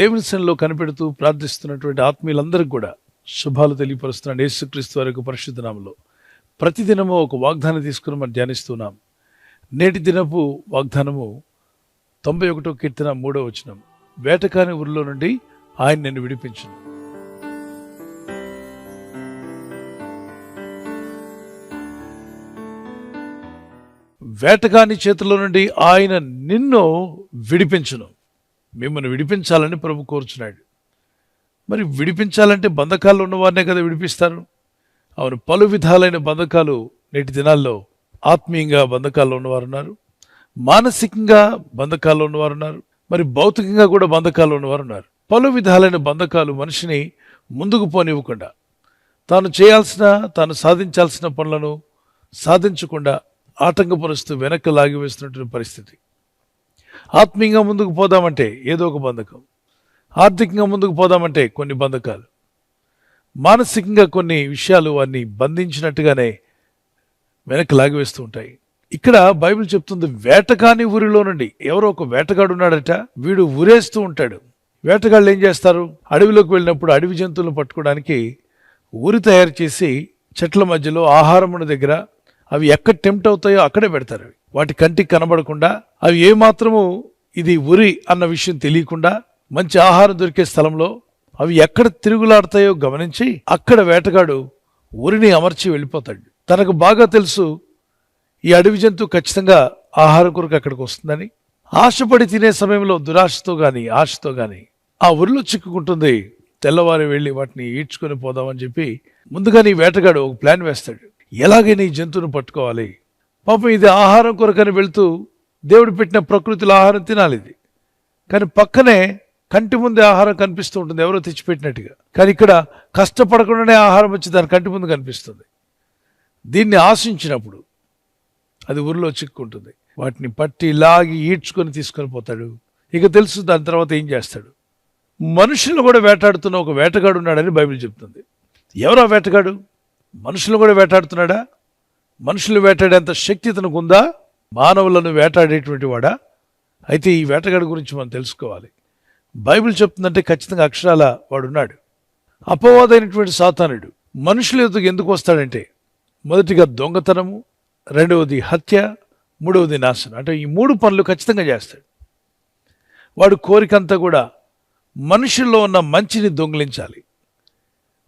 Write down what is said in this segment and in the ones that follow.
దేవుని సన్నిధిలో కనిపెడుతూ ప్రార్థిస్తున్నటువంటి ఆత్మీయులందరికీ కూడా శుభాలు తెలియపరుస్తున్నాడు యేసుక్రీస్తు వారి యొక్క పరిశుద్ధ నామములో. ప్రతిదినము ఒక వాగ్దానం తీసుకుని మనం ధ్యానిస్తున్నాం. నేటి దినపు వాగ్దానము 91వ కీర్తన 3వ వచనం. వేటకాని ఊరిలో నుండి ఆయన నిన్ను విడిపించును. వేటగాని చేతిలో నుండి ఆయన నిన్ను విడిపించును. మిమ్మల్ని విడిపించాలని ప్రభు కోరుచున్నాడు. మరి విడిపించాలంటే బంధకాల్లో ఉన్నవారినే కదా విడిపిస్తారు. అవును, పలు విధాలైన బంధకాలు నేటి దినాల్లో ఆత్మీయంగా బంధకాల్లో ఉన్నవారు ఉన్నారు, మానసికంగా బంధకాల్లో ఉన్నవారు ఉన్నారు, మరి భౌతికంగా కూడా బంధకాల్లో ఉన్నవారు ఉన్నారు. పలు విధాలైన బంధకాలు మనిషిని ముందుకు పోనివ్వకుండా, తాను సాధించాల్సిన పనులను సాధించకుండా ఆటంకపరుస్తూ వెనక్కి లాగివేస్తున్నటువంటి పరిస్థితి. ఆత్మీయంగా ముందుకు పోదామంటే ఏదో ఒక బంధకం, ఆర్థికంగా ముందుకు పోదామంటే కొన్ని బంధకాలు, మానసికంగా కొన్ని విషయాలు వారిని బంధించినట్టుగానే వెనక్కి లాగివేస్తూ ఉంటాయి. ఇక్కడ బైబిల్ చెప్తుంది, వేటగాని ఊరిలో నుండి. ఎవరో ఒక వేటగాడు ఉన్నాడట, వీడు ఊరేస్తూ ఉంటాడు. వేటగాళ్ళు ఏం చేస్తారు? అడవిలోకి వెళ్ళినప్పుడు అడవి జంతువులను పట్టుకోవడానికి ఊరి తయారు చేసి చెట్ల మధ్యలో ఆహారమున దగ్గర అవి ఎక్కడ టెంప్ట్ అవుతాయో అక్కడే పెడతారు. వాటి కంటికి కనబడకుండా, అవి ఏమాత్రము ఇది ఉరి అన్న విషయం తెలియకుండా మంచి ఆహారం దొరికే స్థలంలో అవి ఎక్కడ తిరుగులాడతాయో గమనించి అక్కడ వేటగాడు ఉరిని అమర్చి వెళ్ళిపోతాడు. తనకు బాగా తెలుసు ఈ అడవి జంతువు ఖచ్చితంగా ఆహారం కొరకు అక్కడికి వస్తుందని. ఆశపడి తినే సమయంలో దురాశతో గాని ఆశతో గాని ఆ ఉరిలో చిక్కుకుంటుంది. తెల్లవారి వెళ్ళి వాటిని ఈడ్చుకొని పోదామని చెప్పి ముందుగానే ఈ వేటగాడు ఒక ప్లాన్ వేస్తాడు. ఎలాగైనా ఈ జంతువును పట్టుకోవాలి. పాపం ఇది ఆహారం కొరకని వెళ్తూ దేవుడు పెట్టిన ప్రకృతిలో ఆహారం తినాలి ఇది. కానీ పక్కనే కంటి ముందే ఆహారం కనిపిస్తూ ఉంటుంది, ఎవరో తెచ్చిపెట్టినట్టుగా. కానీ ఇక్కడ కష్టపడకుండానే ఆహారం వచ్చి దాని కంటి ముందు కనిపిస్తుంది. దీన్ని ఆశించినప్పుడు అది ఊరిలో చిక్కుంటుంది. వాటిని పట్టి లాగి ఈడ్చుకొని తీసుకొని పోతాడు. ఇక తెలుసు దాని తర్వాత ఏం చేస్తాడు. మనుషులను కూడా వేటాడుతున్న ఒక వేటగాడు ఉన్నాడని బైబిల్ చెప్తుంది. ఎవరా వేటగాడు? మనుషులను కూడా వేటాడుతున్నాడా? మనుషులు వేటాడేంత శక్తి తనకు ఉందా? మానవులను వేటాడేటువంటి వాడా? అయితే ఈ వేటగాడి గురించి మనం తెలుసుకోవాలి. బైబిల్ చెప్తుందంటే ఖచ్చితంగా అక్షరాల వాడున్నాడు. అపవాదైనటువంటి సాతానుడు మనుషుల ఎదుగు ఎందుకు వస్తాడంటే, మొదటిగా దొంగతనము, రెండవది హత్య, మూడవది నాశనం. అంటే ఈ 3 పనులు ఖచ్చితంగా చేస్తాడు. వాడు కోరికంతా కూడా మనుషుల్లో ఉన్న మంచిని దొంగిలించాలి.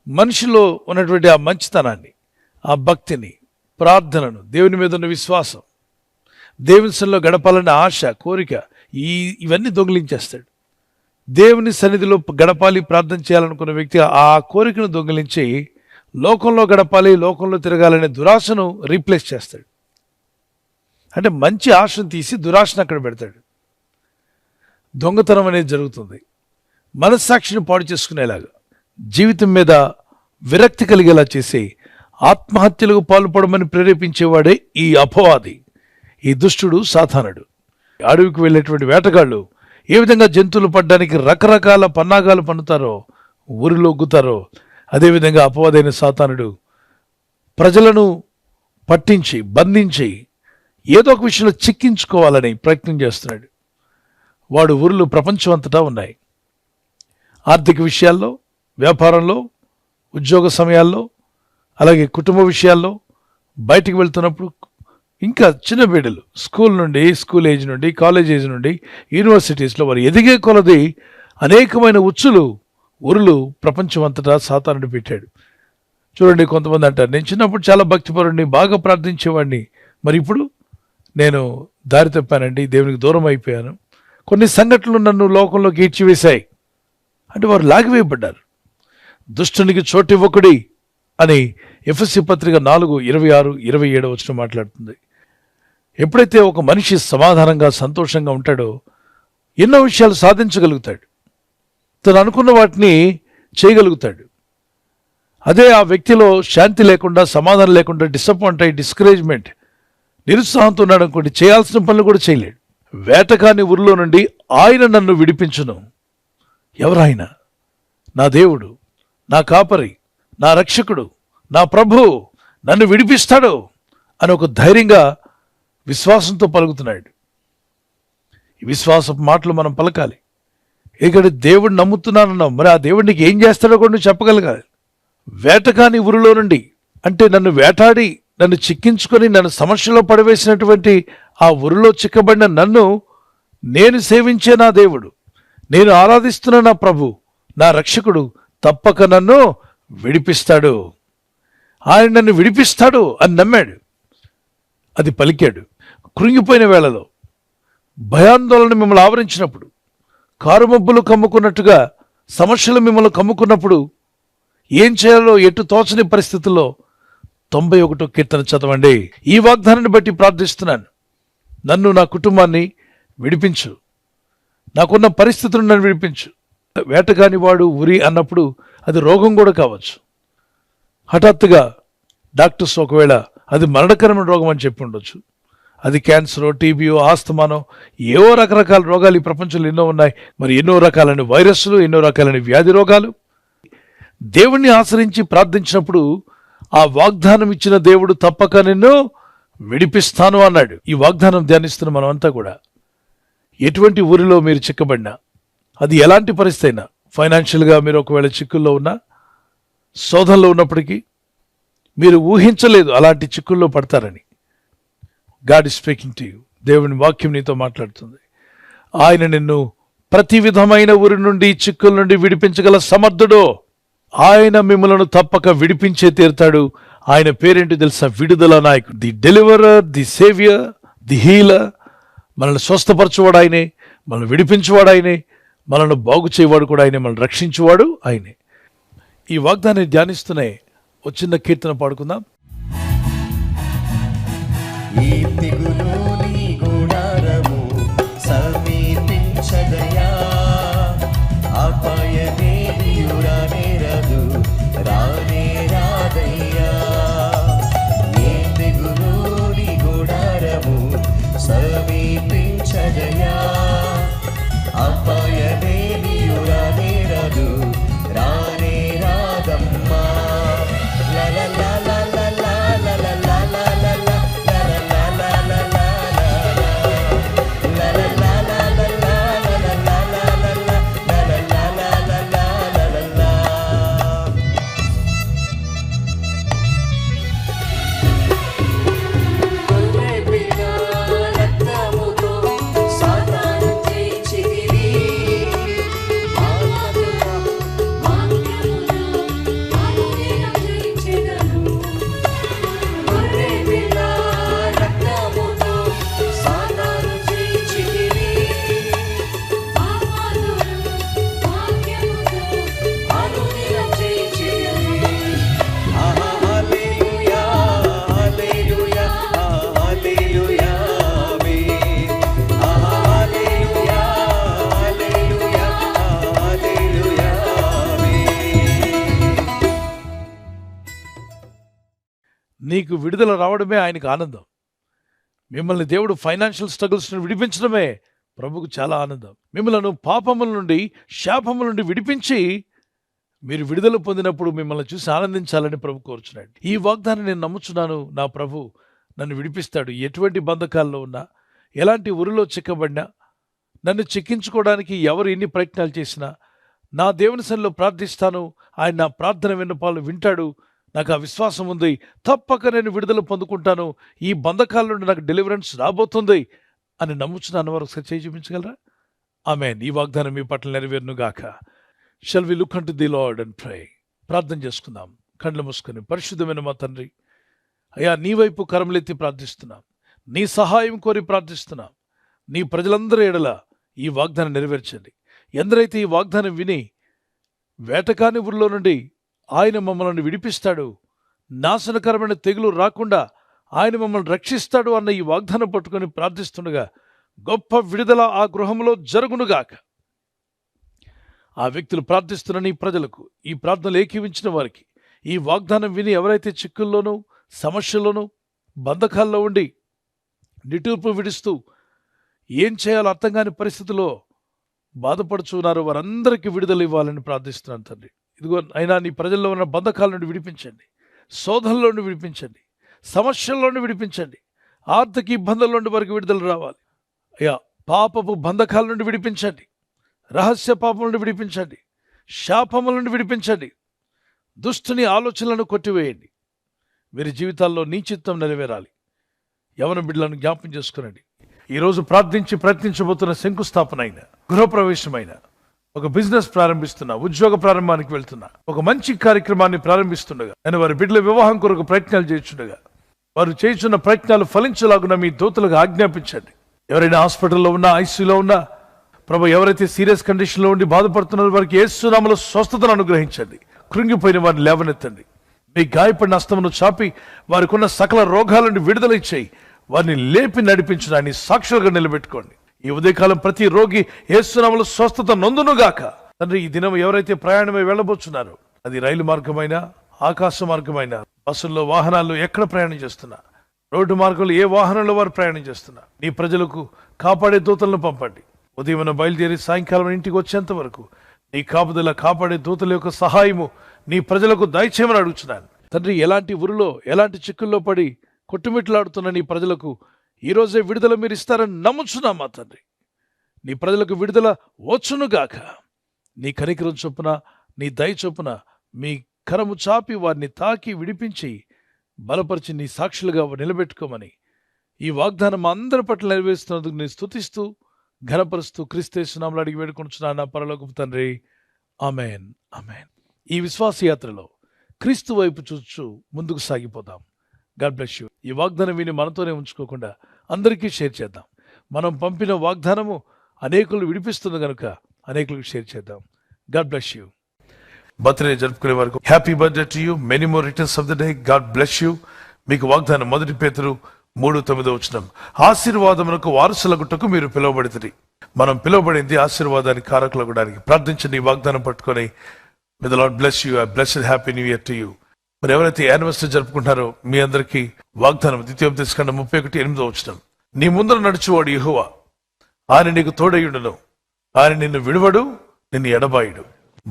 మనిషిలో ఉన్నటువంటి ఆ మంచితనాన్ని, ఆ భక్తిని, ప్రార్థనను, దేవుని మీద ఉన్న విశ్వాసం, దేవుని సన్నిధిలో గడపాలన్న ఆశ, కోరిక, ఇవన్నీ దొంగిలించేస్తాడు. దేవుని సన్నిధిలో గడపాలి, ప్రార్థన చేయాలనుకున్న వ్యక్తి ఆ కోరికను దొంగిలించి లోకంలో గడపాలి, లోకంలో తిరగాలనే దురాశను రీప్లేస్ చేస్తాడు. అంటే మంచి ఆశను తీసి దురాశను అక్కడ పెడతాడు. దొంగతనం అనేది జరుగుతుంది. మనస్సాక్షిని పాడు చేసుకునేలాగా, జీవితం మీద విరక్తి కలిగేలా చేసి ఆత్మహత్యలకు పాల్పడమని ప్రేరేపించేవాడే ఈ అపవాది, ఈ దుష్టుడు, సాతానుడు. అడవికి వెళ్ళేటువంటి వేటగాళ్ళు ఏ విధంగా జంతువులు పడ్డానికి రకరకాల పన్నాగాలు పన్నుతారో, ఊరిలో గుతారో, అదేవిధంగా అపవాదైన సాతానుడు ప్రజలను పట్టించి బంధించి ఏదో ఒక విషయంలో చిక్కించుకోవాలని ప్రయత్నం చేస్తున్నాడు. వాడు ఊరిలో ప్రపంచం అంతటా ఉన్నాయి. ఆర్థిక విషయాల్లో, వ్యాపారంలో, ఉద్యోగ సమయాల్లో, అలాగే కుటుంబ విషయాల్లో, బయటికి వెళ్తున్నప్పుడు, ఇంకా చిన్న బిడ్డలు స్కూల్ ఏజ్ నుండి, కాలేజ్ ఏజ్ నుండి, యూనివర్సిటీస్లో వారు ఎదిగే కొలది అనేకమైన ఉరులు ప్రపంచం అంతటా సాతానుడు పెట్టాడు. చూడండి, కొంతమంది అంటారు, నేను చిన్నప్పుడు చాలా భక్తిపరుడిని, బాగా ప్రార్థించేవాడిని, మరి ఇప్పుడు నేను దారి తప్పానండి, దేవునికి దూరం అయిపోయాను, కొన్ని సంఘటనలు నన్ను లోకంలోకి ఈడ్చివేశాయి అంటే వారు లాగివేయబడ్డారు. దుష్టునికి చోటివ్వకుడి అని ఎఫెసీ పత్రిక 4:26-27 మాట్లాడుతుంది. ఎప్పుడైతే ఒక మనిషి సమాధానంగా, సంతోషంగా ఉంటాడో ఎన్నో విషయాలు సాధించగలుగుతాడు, తను అనుకున్న వాటిని చేయగలుగుతాడు. అదే ఆ వ్యక్తిలో శాంతి లేకుండా, సమాధానం లేకుండా, డిసప్పాయింట్ అయ్యి, డిస్కరేజ్మెంట్, నిరుత్సాహంతో ఉన్నాడు అనుకోండి, చేయాల్సిన పనులు కూడా చేయలేడు. వేటకాని ఊరిలో నుండి ఆయన నన్ను విడిపించును. ఎవరాయన? నా దేవుడు, నా కాపరి, నా రక్షకుడు, నా ప్రభువు నన్ను విడిపిస్తాడు అని ఒక ధైర్యంగా, విశ్వాసంతో పలుకుతున్నాడు. ఈ విశ్వాసపు మాటలు మనం పలకాలి. ఇక్కడ దేవుడు నమ్ముతున్నానన్నావు, మరి ఆ దేవుడు నీకు ఏం చేస్తాడో కూడా నువ్వు చెప్పగలగాలి. వేటకాని ఊరిలో నుండి, అంటే నన్ను వేటాడి నన్ను చిక్కించుకొని నన్ను సమస్యలో పడవేసినటువంటి ఆ ఊరిలో చిక్కబడిన నన్ను నేను సేవించే నా దేవుడు, నేను ఆరాధిస్తున్న నా ప్రభు, నా రక్షకుడు తప్పక నన్ను విడిపిస్తాడు. ఆయన నన్ను విడిపిస్తాడు అని నమ్మాడు, అది పలికాడు. కృంగిపోయిన వేళలో, భయాందోళన మిమ్మల్ని ఆవరించినప్పుడు, కారుమబ్బులు కమ్ముకున్నట్టుగా సమస్యలు మిమ్మల్ని కమ్ముకున్నప్పుడు, ఏం చేయాలో ఎటు తోచని పరిస్థితుల్లో 91వ కీర్తన చదవండి. ఈ వాగ్దానాన్ని బట్టి ప్రార్థిస్తున్నాను, నన్ను నా కుటుంబాన్ని విడిపించు, నాకున్న పరిస్థితులను నన్ను విడిపించు. వేటగాని వాడు ఉరి అన్నప్పుడు అది రోగం కూడా కావచ్చు. హఠాత్తుగా డాక్టర్స్ ఒకవేళ అది మరణకరమైన రోగం అని చెప్పి ఉండొచ్చు. అది క్యాన్సరో, టీబీయో, ఆస్తమానో, ఏవో రకరకాల రోగాలు ఈ ప్రపంచంలో ఎన్నో ఉన్నాయి. మరి ఎన్నో రకాలైన వైరస్లు, ఎన్నో రకాలైన వ్యాధి రోగాలు. దేవుణ్ణి ఆశ్రయించి ప్రార్థించినప్పుడు ఆ వాగ్దానం ఇచ్చిన దేవుడు తప్పక నిన్ను విడిపిస్తాను అన్నాడు. ఈ వాగ్దానం ధ్యానిస్తున్న మనమంతా కూడా ఎటువంటి ఊరిలో మీరు చిక్కబడినా, అది ఎలాంటి పరిస్థితి అయినా, ఫైనాన్షియల్గా మీరు ఒకవేళ చిక్కుల్లో ఉన్నా, శోధనలో ఉన్నప్పటికీ మీరు ఊహించలేదు అలాంటి చిక్కుల్లో పడతారని. God is speaking to you. దేవుని వాక్యం నీతో మాట్లాడుతుంది. ఆయన నిన్ను ప్రతి విధమైన ఊరి నుండి, చిక్కుల నుండి విడిపించగల సమర్థుడు. ఆయన మిమ్మలను తప్పక విడిపించే తీరుతాడు. ఆయన పేరేంటి తెలుసా? విడుదల నాయకుడు, the deliverer, the saviour, the healer. మనల్ని స్వస్థపరచువాడు ఆయనే, మనల్ని విడిపించేవాడు ఆయనే, మనల్ని బాగు చేయవాడు కూడా ఆయనే, మనల్ని రక్షించేవాడు ఆయనే. ఈ వాగ్దాన్ని ధ్యానిస్తూనే ఒక చిన్న కీర్తన పాడుకుందాం. ఈ తెగులు నీ గుడారము సమీపించదయా, అపాయమేదియు రానేరదు, రానే రాదయ్యా. ఈ తెగులు నీ గుడారము సమీపించదయా, అపాయమేదియు రానేరదు, రానే రాదమ్మా. నీకు విడుదల రావడమే ఆయనకు ఆనందం. మిమ్మల్ని దేవుడు ఫైనాన్షియల్ స్ట్రగుల్స్ నుండి విడిపించడమే ప్రభుకు చాలా ఆనందం. మిమ్మల్ని పాపముల నుండి, శాపముల నుండి విడిపించి మీరు విడుదల పొందినప్పుడు మిమ్మల్ని చూసి ఆనందించాలని ప్రభు కోరుచున్నాడు. ఈ వాగ్దానం నేను నమ్ముచున్నాను, నా ప్రభు నన్ను విడిపిస్తాడు. ఎటువంటి బంధకాల్లో ఉన్నా, ఎలాంటి ఊరిలో చిక్కబడినా, నన్ను చిక్కించుకోవడానికి ఎవరు ఎన్ని ప్రయత్నాలు చేసినా, నా దేవుని సన్నిధిలో ప్రార్థిస్తాను, ఆయన నా ప్రార్థన విన్నపాలు వింటాడు, నాకు ఆ విశ్వాసం ఉంది, తప్పక నేను విడుదల పొందుకుంటాను, ఈ బంధకాల నుండి నాకు డెలివరెన్స్ రాబోతుంది అని నమ్ముచున్నాను. వారు ఒకసారి చేయి చూపించగలరా? ఆమేన్. ఈ వాగ్దానం మీ పట్ల నెరవేరును గాక. Shall we look on to the lord and pray. ప్రార్థన చేసుకుందాం కళ్ళు మూసుకొని. పరిశుద్ధమైన మా తండ్రి, అయ్యా నీ వైపు కరములెత్తి ప్రార్థిస్తున్నాం, నీ సహాయం కోరి ప్రార్థిస్తున్నాం. నీ ప్రజలందరి ఎడల ఈ వాగ్దానం నెరవేర్చండి. ఎందరైతే ఈ వాగ్దానం విని వేటకాని ఊరిలో నుండి ఆయన మమ్మల్ని విడిపిస్తాడు, నాశనకరమైన తెగులు రాకుండా ఆయన మమ్మల్ని రక్షిస్తాడు అన్న ఈ వాగ్దానం పట్టుకొని ప్రార్థిస్తుండగా గొప్ప విడుదల ఆ గృహంలో జరుగునుగాక. ఆ వ్యక్తులు ప్రార్థిస్తున్న నీ ప్రజలకు, ఈ ప్రార్థనలు ఏకీవించిన వారికి, ఈ వాగ్దానం విని ఎవరైతే చిక్కుల్లోనూ, సమస్యల్లోనూ, బంధకాల్లో ఉండి నిట్టూర్పు విడుస్తూ ఏం చేయాలో అర్థం కాని పరిస్థితిలో బాధపడుచున్నారో వారందరికీ విడుదల ఇవ్వాలని ప్రార్థిస్తున్నాను తండ్రి. ఇదిగో అయినా నీ ప్రజల్లో ఉన్న బంధకాల నుండి విడిపించండి, శోధనలో నుండి విడిపించండి, సమస్యల్లో నుండి విడిపించండి, ఆర్థిక ఇబ్బందుల నుండి వరకు విడుదల రావాలి. అయ్యా పాపపు బంధకాల నుండి విడిపించండి, రహస్య పాపముల నుండి విడిపించండి, శాపముల నుండి విడిపించండి, దుష్టుని ఆలోచనలను కొట్టివేయండి. వీరి జీవితాల్లో నీ చిత్తం నెరవేరాలి. యవన బిడ్డలను జ్ఞాపం చేసుకునండి. ఈరోజు ప్రార్థించి ప్రయత్నించబోతున్న శంకుస్థాపన అయిన, గృహప్రవేశమైన, ఒక బిజినెస్ ప్రారంభిస్తున్నా, ఉద్యోగ ప్రారంభానికి వెళ్తున్నా, ఒక మంచి కార్యక్రమాన్ని ప్రారంభిస్తుండగా, నేను వారి బిడ్డల వివాహం కొరకు ప్రయత్నాలు చేస్తుండగా, వారు చేస్తున్న ప్రయత్నాలు ఫలించలాగున మీ దూతలకు ఆజ్ఞాపించండి. ఎవరైనా హాస్పిటల్లో ఉన్నా, ఐసీయూలో ఉన్నా, ప్రభు ఎవరైతే సీరియస్ కండిషన్లో ఉండి బాధపడుతున్నారో వారికి యేసు నామములో స్వస్థతను అనుగ్రహించండి. కృంగిపోయిన వారిని లేవనెత్తండి. మీ గాయపడిన హస్తమును చాపి వారికి ఉన్న సకల రోగాల నుండి విడుదల ఇచ్చేయి. వారిని లేపి నడిపించడాన్ని సాక్షులుగా నిలబెట్టుకోండి. ఈ ఉదయకాలం ప్రతి రోగి యేసు నామములో స్వస్థత నొందునుగాక. తండ్రి, ఈ దినం ఎవరైతే ప్రయాణమై వెళ్ళబోతున్నారో, అది రైలు మార్గమైనా, ఆకాశ మార్గమైనా, బస్సుల్లో, వాహనాల్లో ఎక్కడ ప్రయాణం చేస్తున్నా, రోడ్డు మార్గంలో ఏ వాహనంలో వారు ప్రయాణం చేస్తున్నా, నీ ప్రజలకు కాపాడే దూతలను పంపండి. ఉదయం బయలుదేరి సాయంకాలం ఇంటికి వచ్చేంత వరకు నీ కాపుదల, కాపాడే దూతల యొక్క సహాయము నీ ప్రజలకు దయచేయమని అడుగుతున్నాను. తండ్రి, ఎలాంటి ఊరిలో, ఎలాంటి చిక్కుల్లో పడి కొట్టుమిట్లాడుతున్న నీ ప్రజలకు ఈరోజే విడుదల మీరు ఇస్తారని నమ్ముచున్నామా తండ్రి. నీ ప్రజలకు విడుదల వచ్చునుగాక. నీ కనికరం చొప్పున, నీ దయ చొప్పున మీ కరము చాపి వారిని తాకి విడిపించి బలపరిచి నీ సాక్షులుగా నిలబెట్టుకోమని ఈ వాగ్దానం అందరి పట్ల నెరవేరుస్తున్నందుకు నేను స్తుతిస్తూ, ఘనపరుస్తూ క్రీస్తు యేసు నామములో అడిగి వేడుకొనుచున్నాను నా పరలోకపు తండ్రి. ఆమేన్, ఆమేన్. ఈ విశ్వాస యాత్రలో క్రీస్తు వైపు చూస్తూ ముందుకు సాగిపోదాం. God bless you. ఈ వాగ్దానం విని మనతోనే ఉంచుకోకుండా అందరికీ షేర్ చేద్దాం. మనం పంపిన వాగ్దానము అనేకులు విడిపిస్తుంది కనుక అనేకులకు షేర్ చేద్దాం. God bless you. బర్త్డే జరుపుకునే వరకు happy birthday to you, many more returns of the day. God bless you. మీకు వాగ్దానం 1 పేతురు 3:9 ఆశీర్వాదమునకు వారసులగుటకు మీరు పిలువబడితిరి. మనం పిలువబడింది ఆశీర్వాదానికి కారకులగడానికి. ప్రార్థించండి. ఈ వాగ్దానం పట్టుకొని may the lord bless you. Blessed happy new year to you. మరి ఎవరైతే యానివర్సరీ జరుపుకుంటారో మీ అందరికీ వాగ్దానం ద్వితీయోపదేశకాండం 31:8 నీ ముందర నడుచువాడు యెహోవా, ఆయన నీకు తోడయుండును, ఆయన నిన్ను విడువడు, నిన్ను ఎడబాయుడు.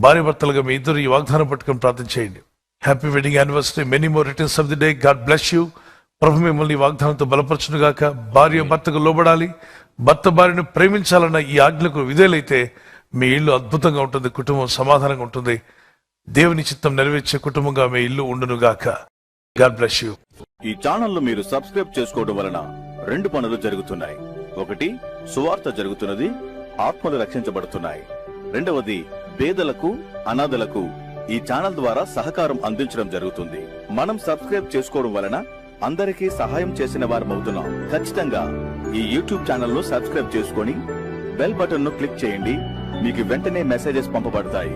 భార్య భర్తలుగా మీ ఇద్దరు ఈ వాగ్దానం పట్టుకొని ప్రార్థన చేయండి. Happy wedding anniversary, many more returns of the day. God bless you. ప్రభు మిమ్మల్ని ఈ వాగ్దానంతో బలపరచునుగాక. భార్య భర్తకు లోబడాలి, భర్త భార్యను ప్రేమించాలన్న ఈ ఆజ్ఞకు విధేయులైతే మీ ఇల్లు అద్భుతంగా ఉంటుంది, కుటుంబం సమాధానంగా ఉంటుంది, దేవుని చిత్తం నెరవేర్చే కుటుంబంగా మీ ఇల్లు ఉండునుగాక. God bless you. ఈ ఛానల్ ను మీరు సబ్స్క్రైబ్ చేసుకోవడం వలన 2 పనులు జరుగుతున్నాయి. ఒకటి, సువార్త జరుగుతున్నది, ఆత్మలు రక్షించబడుతున్నాయి. రెండవది, పేదలకు, అనాథలకు ఈ ఛానల్ ద్వారా సహకారం అందించడం జరుగుతుంది. మనం సబ్స్క్రైబ్ చేసుకోవడం వలన అందరికీ సహాయం చేసిన వారమవుతున్నాం. ఖచ్చితంగా ఈ యూట్యూబ్ ఛానల్ ను సబ్స్క్రైబ్ చేసుకొని బెల్ బటన్ ను క్లిక్ చేయండి. మీకు వెంటనే మెసేజెస్ పంపబడతాయి.